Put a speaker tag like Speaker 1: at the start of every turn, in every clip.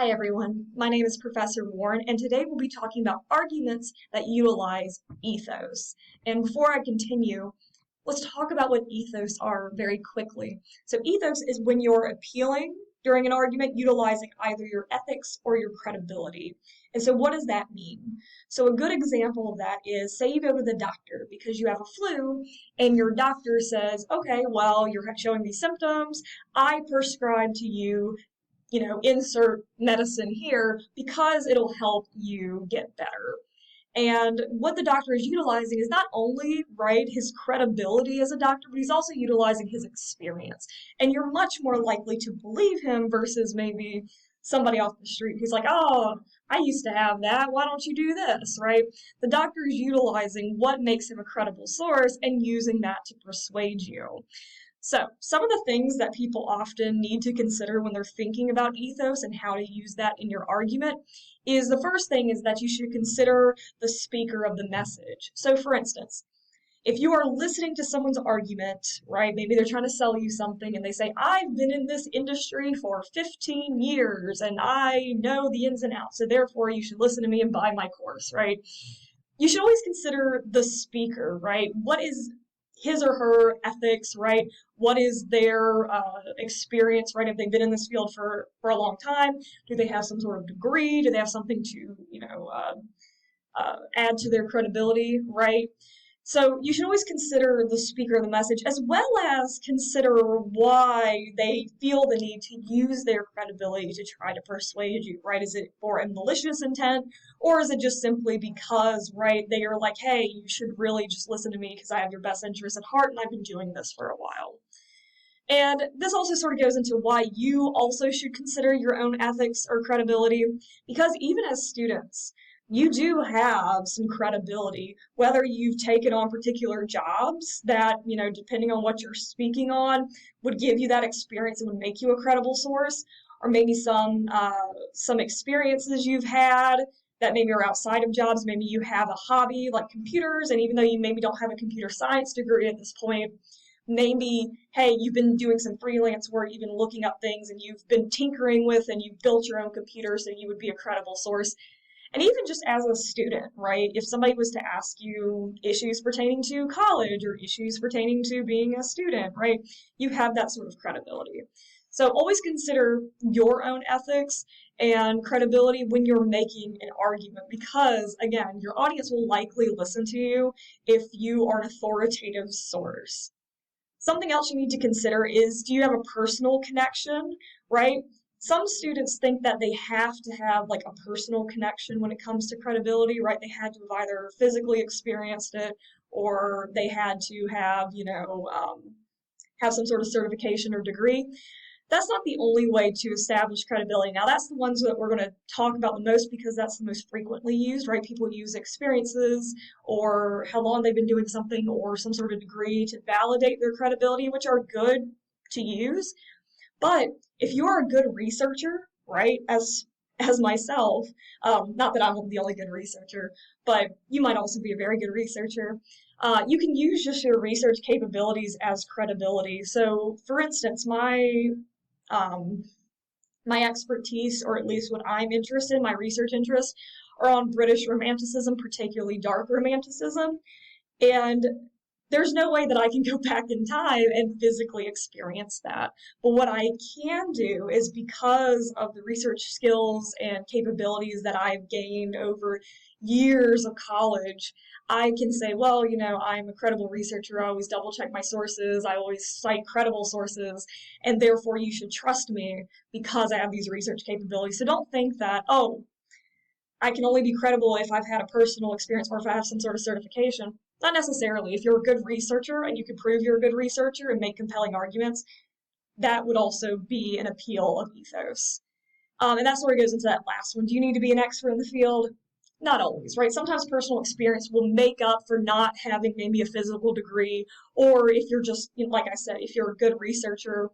Speaker 1: Hi everyone, my name is Professor Warren, and today we'll be talking about arguments that utilize ethos. And before I continue, let's talk about what ethos are very quickly. So ethos is when you're appealing during an argument utilizing either your ethics or your credibility. And so what does that mean? So a good example of that is, say you go to the doctor because you have a flu and your doctor says, okay, well, you're showing these symptoms. I prescribe to you, insert medicine here because it'll help you get better. And what the doctor is utilizing is not only, right, his credibility as a doctor, but he's also utilizing his experience. And you're much more likely to believe him versus maybe somebody off the street who's like, oh, I used to have that. Why don't you do this, right? The doctor is utilizing what makes him a credible source and using that to persuade you. So, some of the things that people often need to consider when they're thinking about ethos and how to use that in your argument is the first thing is that you should consider the speaker of the message. So, for instance, if you are listening to someone's argument, right, maybe they're trying to sell you something and they say, I've been in this industry for 15 years and I know the ins and outs, so therefore you should listen to me and buy my course, right? You should always consider the speaker, right? What is his or her ethics, right? What is their experience, right? Have they been in this field for a long time? Do they have some sort of degree? Do they have something to, add to their credibility, right? So you should always consider the speaker of the message as well as consider why they feel the need to use their credibility to try to persuade you, right? Is it for a malicious intent or is it just simply because, right, they are like, hey, you should really just listen to me because I have your best interest at heart and I've been doing this for a while. And this also sort of goes into why you also should consider your own ethics or credibility, because even as students, you do have some credibility, whether you've taken on particular jobs that, depending on what you're speaking on, would give you that experience and would make you a credible source, or maybe some experiences you've had that maybe are outside of jobs. Maybe you have a hobby like computers, and even though you maybe don't have a computer science degree at this point, maybe, hey, you've been doing some freelance work, you've been looking up things, and you've been tinkering with, and you've built your own computer, so you would be a credible source. And even just as a student, right, if somebody was to ask you issues pertaining to college or issues pertaining to being a student, right, you have that sort of credibility. So always consider your own ethics and credibility when you're making an argument because, again, your audience will likely listen to you if you are an authoritative source. Something else you need to consider is, do you have a personal connection, right? Some students think that they have to have like a personal connection when it comes to credibility, right? They had to have either physically experienced it or they had to have, have some sort of certification or degree. That's not the only way to establish credibility. Now, that's the ones that we're going to talk about the most because that's the most frequently used, right? People use experiences or how long they've been doing something or some sort of degree to validate their credibility, which are good to use. But if you're a good researcher, right, as myself, not that I'm the only good researcher, but you might also be a very good researcher, you can use just your research capabilities as credibility. So, for instance, my expertise, or at least what I'm interested in, my research interests, are on British Romanticism, particularly dark Romanticism. And there's no way that I can go back in time and physically experience that. But what I can do is, because of the research skills and capabilities that I've gained over years of college, I can say, well, I'm a credible researcher. I always double check my sources. I always cite credible sources. And therefore you should trust me because I have these research capabilities. So don't think that, oh, I can only be credible if I've had a personal experience or if I have some sort of certification. Not necessarily. If you're a good researcher and you can prove you're a good researcher and make compelling arguments, that would also be an appeal of ethos. And that's where it goes into that last one. Do you need to be an expert in the field? Not always, right? Sometimes personal experience will make up for not having maybe a physical degree, or if you're just, like I said, if you're a good researcher,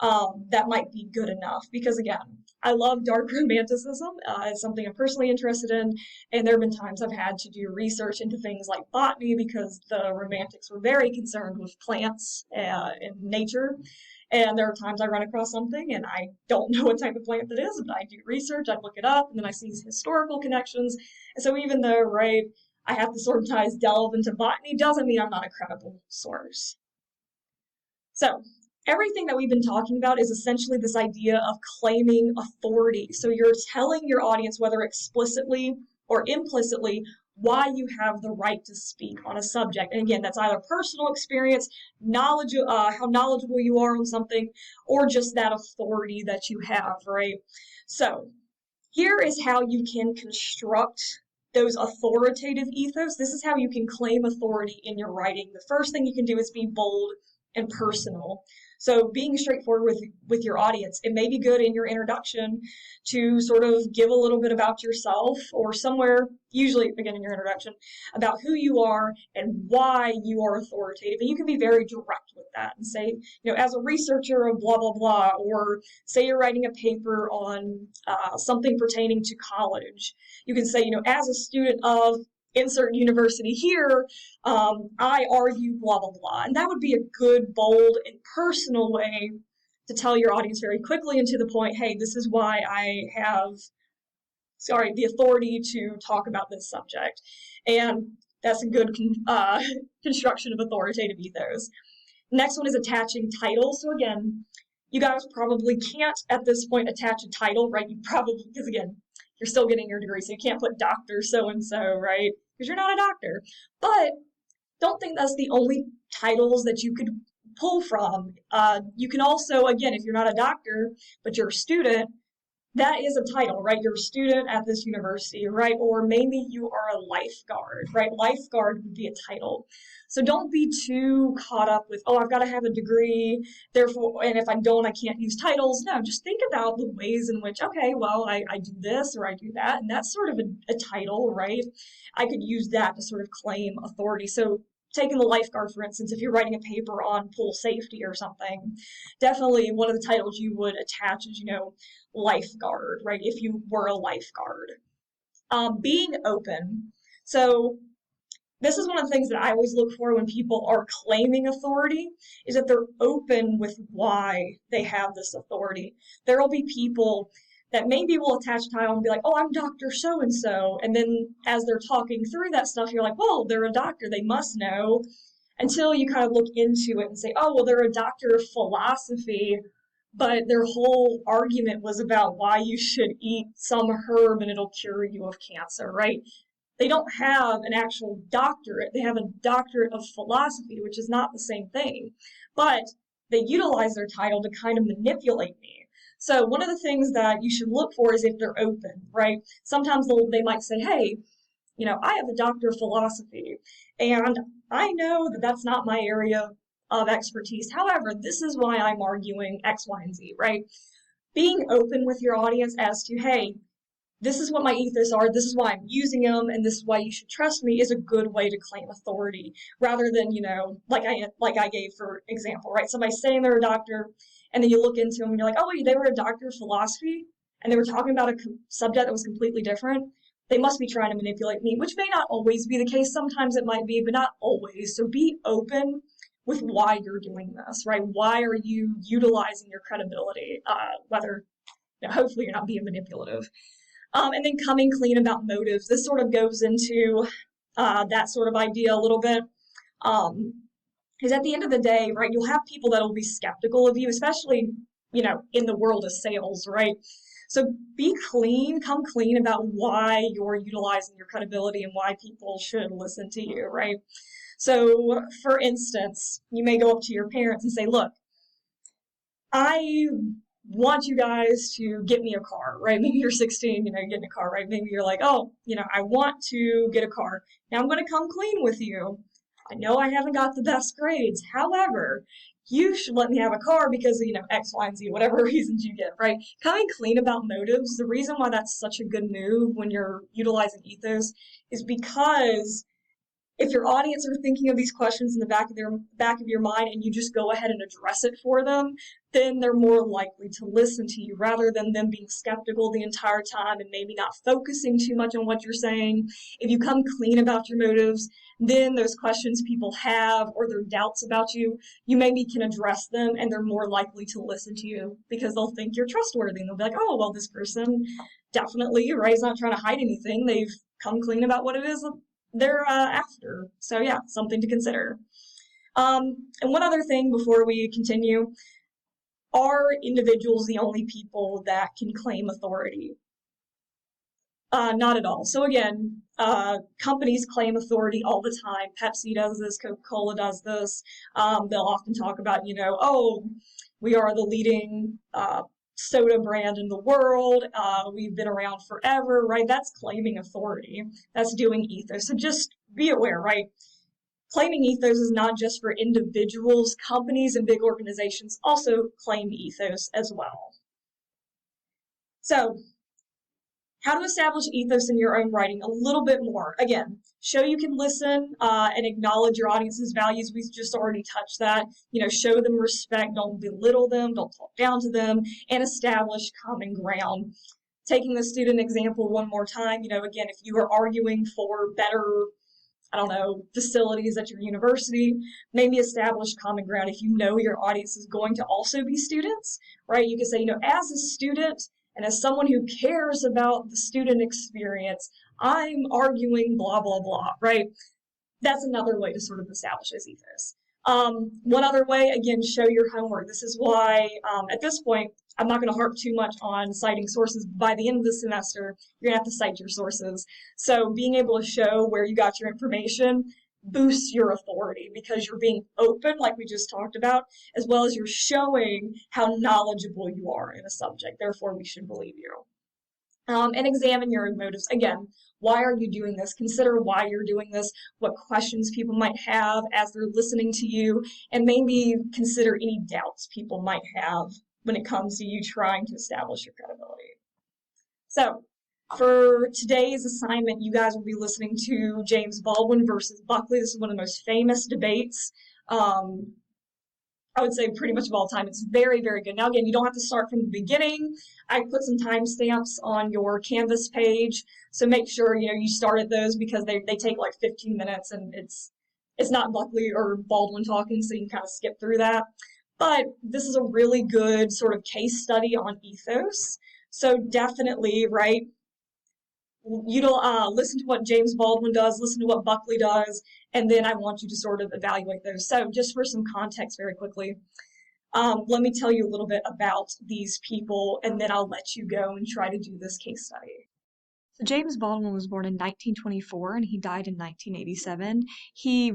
Speaker 1: that might be good enough. Because again, I love dark romanticism. It's something I'm personally interested in, and there have been times I've had to do research into things like botany because the romantics were very concerned with plants and nature. And there are times I run across something and I don't know what type of plant that is, but I do research, I look it up, and then I see historical connections. And so even though, right, I have to sometimes delve into botany, doesn't mean I'm not a credible source. So everything that we've been talking about is essentially this idea of claiming authority. So you're telling your audience, whether explicitly or implicitly, why you have the right to speak on a subject. And again, that's either personal experience, knowledge, how knowledgeable you are on something, or just that authority that you have, right? So here is how you can construct those authoritative ethos. This is how you can claim authority in your writing. The first thing you can do is be bold and personal. So being straightforward with your audience, it may be good in your introduction to sort of give a little bit about yourself, or somewhere, usually again in your introduction, about who you are and why you are authoritative. And you can be very direct with that and say, as a researcher of blah, blah, blah, or say you're writing a paper on something pertaining to college. You can say, as a student of insert university here, I argue blah, blah, blah. And that would be a good, bold, and personal way to tell your audience very quickly and to the point, hey, this is why I have, the authority to talk about this subject. And that's a good construction of authoritative ethos. Next one is attaching titles. So again, you guys probably can't at this point attach a title, right? You probably, because again, you're still getting your degree, so you can't put Dr. So-and-so, right? Because you're not a doctor. But don't think that's the only titles that you could pull from. You can also, again, if you're not a doctor, but you're a student, that is a title, right? You're a student at this university, right? Or maybe you are a lifeguard, right? Lifeguard would be a title. So don't be too caught up with, oh, I've got to have a degree, therefore, and if I don't, I can't use titles. No, just think about the ways in which, okay, well, I do this or I do that, and that's sort of a title, right? I could use that to sort of claim authority. So taking the lifeguard, for instance, if you're writing a paper on pool safety or something, definitely one of the titles you would attach is, lifeguard, right? If you were a lifeguard. Being open. So this is one of the things that I always look for when people are claiming authority, is that they're open with why they have this authority. There will be people that maybe will attach a title and be like, oh, I'm Dr. So-and-so. And then as they're talking through that stuff, you're like, well, they're a doctor, they must know. Until you kind of look into it and say, oh, well, they're a doctor of philosophy, but their whole argument was about why you should eat some herb and it'll cure you of cancer, right? They don't have an actual doctorate. They have a doctorate of philosophy, which is not the same thing. But they utilize their title to kind of manipulate me. So one of the things that you should look for is if they're open, right? Sometimes they might say, hey, I have a doctor of philosophy, and I know that that's not my area of expertise. However, this is why I'm arguing X, Y, and Z, right? Being open with your audience as to, hey, this is what my ethos are, this is why I'm using them, and this is why you should trust me, is a good way to claim authority, rather than, like I gave for example, right? Somebody saying they're a doctor, and then you look into them and you're like, oh, wait, they were a doctor of philosophy, and they were talking about a subject that was completely different. They must be trying to manipulate me, which may not always be the case. Sometimes it might be, but not always. So be open with why you're doing this, right? Why are you utilizing your credibility? Whether, hopefully you're not being manipulative. And then coming clean about motives. This sort of goes into that sort of idea a little bit. Because at the end of the day, right, you'll have people that will be skeptical of you, especially, in the world of sales, right? So come clean about why you're utilizing your credibility and why people should listen to you, right? So, for instance, you may go up to your parents and say, look, I want you guys to get me a car, right? Maybe you're 16, you're getting a car, right? Maybe you're like, oh, I want to get a car. Now I'm going to come clean with you. I know I haven't got the best grades. However, you should let me have a car because of, X, Y, and Z, whatever reasons you give, right? Coming clean about motives, the reason why that's such a good move when you're utilizing ethos is because If your audience are thinking of these questions in the back of your mind and you just go ahead and address it for them, then they're more likely to listen to you rather than them being skeptical the entire time and maybe not focusing too much on what you're saying. If you come clean about your motives, then those questions people have or their doubts about you, you maybe can address them and they're more likely to listen to you because they'll think you're trustworthy and they'll be like, oh, well, this person definitely, right, is not trying to hide anything. They've come clean about what it is they're after. So yeah, something to consider. And one other thing before we continue, are individuals the only people that can claim authority? Not at all. So again, companies claim authority all the time. Pepsi does this, Coca-Cola does this. They'll often talk about, oh, we are the leading soda brand in the world. We've been around forever, right? That's claiming authority. That's doing ethos. So just be aware, right? Claiming ethos is not just for individuals. Companies and big organizations also claim ethos as well. So how to establish ethos in your own writing a little bit more. Again, show you can listen and acknowledge your audience's values. We've just already touched that. Show them respect, don't belittle them, don't talk down to them, and establish common ground. Taking the student example one more time, again, if you are arguing for better, facilities at your university, maybe establish common ground. If you know your audience is going to also be students, right? You can say, as a student, and as someone who cares about the student experience, I'm arguing blah, blah, blah, right? That's another way to sort of establish this ethos. One other way, again, show your homework. This is why, at this point, I'm not going to harp too much on citing sources. By the end of the semester, you're going to have to cite your sources. So being able to show where you got your information boosts your authority because you're being open, like we just talked about, as well as you're showing how knowledgeable you are in a subject. Therefore, we should believe you. And examine your own motives. Again, why are you doing this? Consider why you're doing this, what questions people might have as they're listening to you, and maybe consider any doubts people might have when it comes to you trying to establish your credibility. So, for today's assignment, you guys will be listening to James Baldwin versus Buckley. This is one of the most famous debates. I would say pretty much of all time. It's very, very good. Now, again, you don't have to start from the beginning. I put some timestamps on your Canvas page, so make sure you start at those because they take like 15 minutes, and it's not Buckley or Baldwin talking, so you can kind of skip through that. But this is a really good sort of case study on ethos. So definitely, right? Listen to what James Baldwin does, listen to what Buckley does, and then I want you to sort of evaluate those. So just for some context very quickly, let me tell you a little bit about these people, and then I'll let you go and try to do this case study.
Speaker 2: So James Baldwin was born in 1924 and he died in 1987. He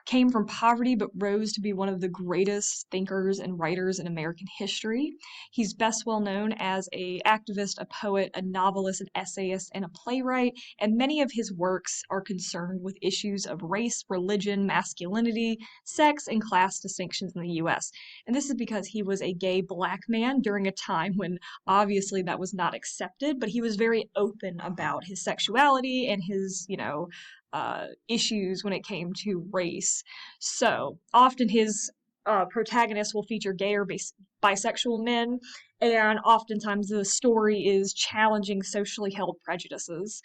Speaker 2: came from poverty but rose to be one of the greatest thinkers and writers in American history. He's best well known as an activist, a poet, a novelist, an essayist, and a playwright, and many of his works are concerned with issues of race, religion, masculinity, sex, and class distinctions in the US. And this is because he was a gay black man during a time when obviously that was not accepted, but he was very open about his sexuality and his, issues when it came to race. So often his protagonists will feature gay or bisexual men, and oftentimes the story is challenging socially held prejudices.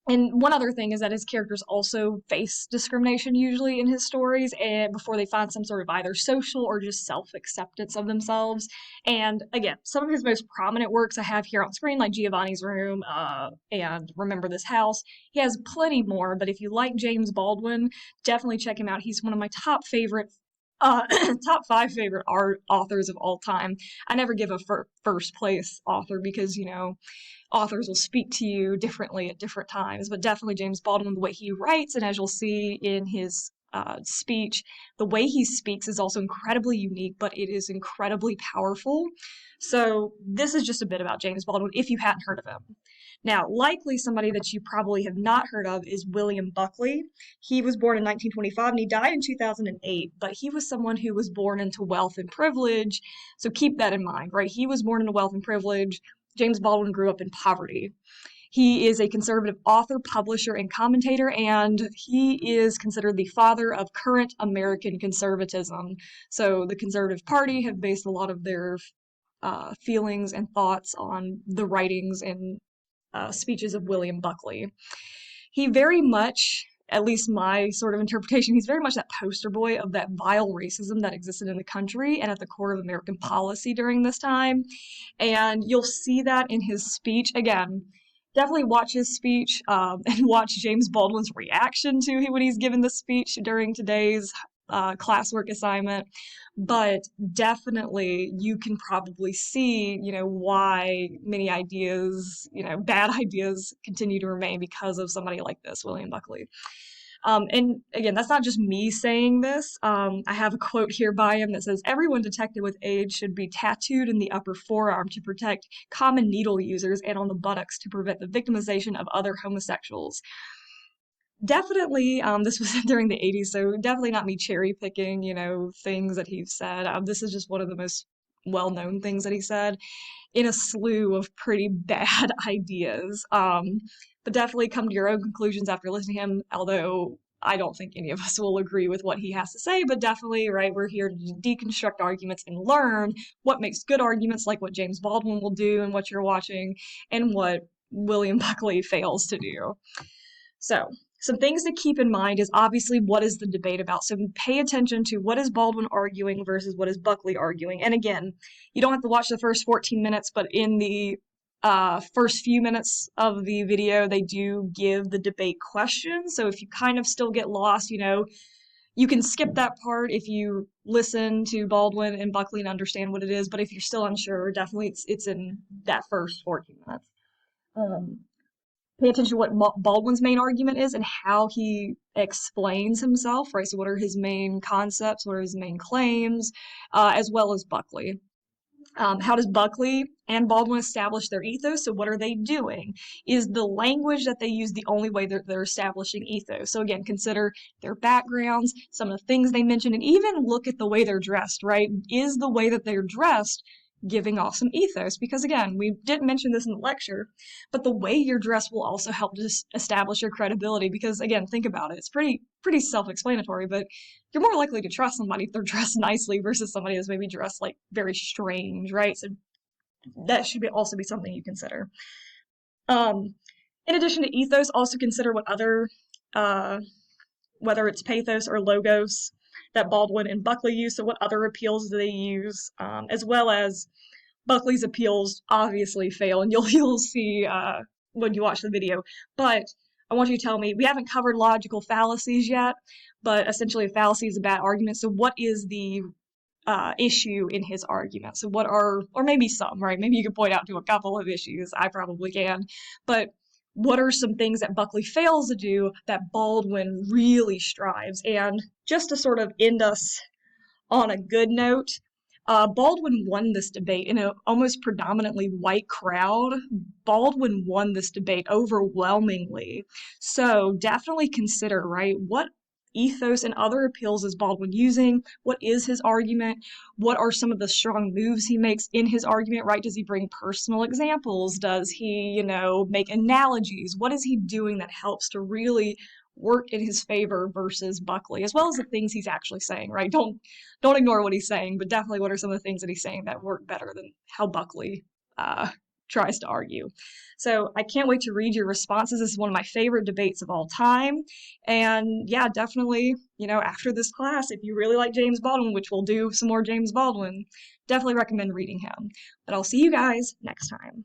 Speaker 2: And one other thing is that his characters also face discrimination usually in his stories and before they find some sort of either social or just self-acceptance of themselves. And again, some of his most prominent works I have here on screen, like Giovanni's Room and Remember This House. He has plenty more, but if you like James Baldwin, definitely check him out. He's one of my top 5 favorite art authors of all time. I never give a first place author because, authors will speak to you differently at different times, but definitely James Baldwin, the way he writes, and as you'll see in his speech, the way he speaks is also incredibly unique, but it is incredibly powerful. So this is just a bit about James Baldwin if you hadn't heard of him. Now, likely somebody that you probably have not heard of is William Buckley. He was born in 1925 and he died in 2008, but he was someone who was born into wealth and privilege. So keep that in mind, right? He was born into wealth and privilege. James Baldwin grew up in poverty. He is a conservative author, publisher, and commentator, and he is considered the father of current American conservatism. So the Conservative Party have based a lot of their feelings and thoughts on the writings and speeches of William Buckley. He very much, at least my sort of interpretation, he's very much that poster boy of that vile racism that existed in the country and at the core of American policy during this time. And you'll see that in his speech. Again, definitely watch his speech and watch James Baldwin's reaction to when he's given the speech during today's classwork assignment. But definitely you can probably see, why many ideas, bad ideas continue to remain because of somebody like this, William Buckley. And again, that's not just me saying this. I have a quote here by him that says, "Everyone detected with AIDS should be tattooed in the upper forearm to protect common needle users and on the buttocks to prevent the victimization of other homosexuals." Definitely, this was during the 80s, so definitely not me cherry picking, things that he said. This is just one of the most well-known things that he said in a slew of pretty bad ideas. But definitely come to your own conclusions after listening to him, although I don't think any of us will agree with what he has to say, but definitely, right, we're here to deconstruct arguments and learn what makes good arguments, like what James Baldwin will do and what you're watching, and what William Buckley fails to do. So, some things to keep in mind is obviously what is the debate about. So pay attention to what is Baldwin arguing versus what is Buckley arguing. And again, you don't have to watch the first 14 minutes, but in the first few minutes of the video, they do give the debate questions. So if you kind of still get lost, you can skip that part if you listen to Baldwin and Buckley and understand what it is. But if you're still unsure, definitely it's in that first 14 minutes. Pay attention to what Baldwin's main argument is and how he explains himself, right? So what are his main concepts? What are his main claims? As well as Buckley. How does Buckley and Baldwin establish their ethos? So what are they doing? Is the language that they use the only way that they're establishing ethos? So again, consider their backgrounds, some of the things they mention, and even look at the way they're dressed, right? Is the way that they're dressed giving off some ethos? Because again, we didn't mention this in the lecture, but the way you're dressed will also help to establish your credibility. Because again, think about it. It's pretty self-explanatory, but you're more likely to trust somebody if they're dressed nicely versus somebody that's maybe dressed like very strange, right? So that should also be something you consider. In addition to ethos, also consider what other, whether it's pathos or logos, that Baldwin and Buckley use. So what other appeals do they use, as well as Buckley's appeals obviously fail, and you'll see when you watch the video. But I want you to tell me, we haven't covered logical fallacies yet, but essentially a fallacy is a bad argument. So what is the issue in his argument? So what are, or maybe some, right? Maybe you could point out to a couple of issues. I probably can. But what are some things that Buckley fails to do that Baldwin really strives? And just to sort of end us on a good note, Baldwin won this debate in an almost predominantly white crowd. Baldwin won this debate overwhelmingly. So definitely consider, right, what ethos and other appeals is Baldwin using? What is his argument? What are some of the strong moves he makes in his argument, right? Does he bring personal examples? Does he, make analogies? What is he doing that helps to really work in his favor versus Buckley, as well as the things he's actually saying, right? Don't ignore what he's saying, but definitely what are some of the things that he's saying that work better than how Buckley tries to argue. So I can't wait to read your responses. This is one of my favorite debates of all time. And yeah, definitely, after this class, if you really like James Baldwin, which we'll do some more James Baldwin, definitely recommend reading him. But I'll see you guys next time.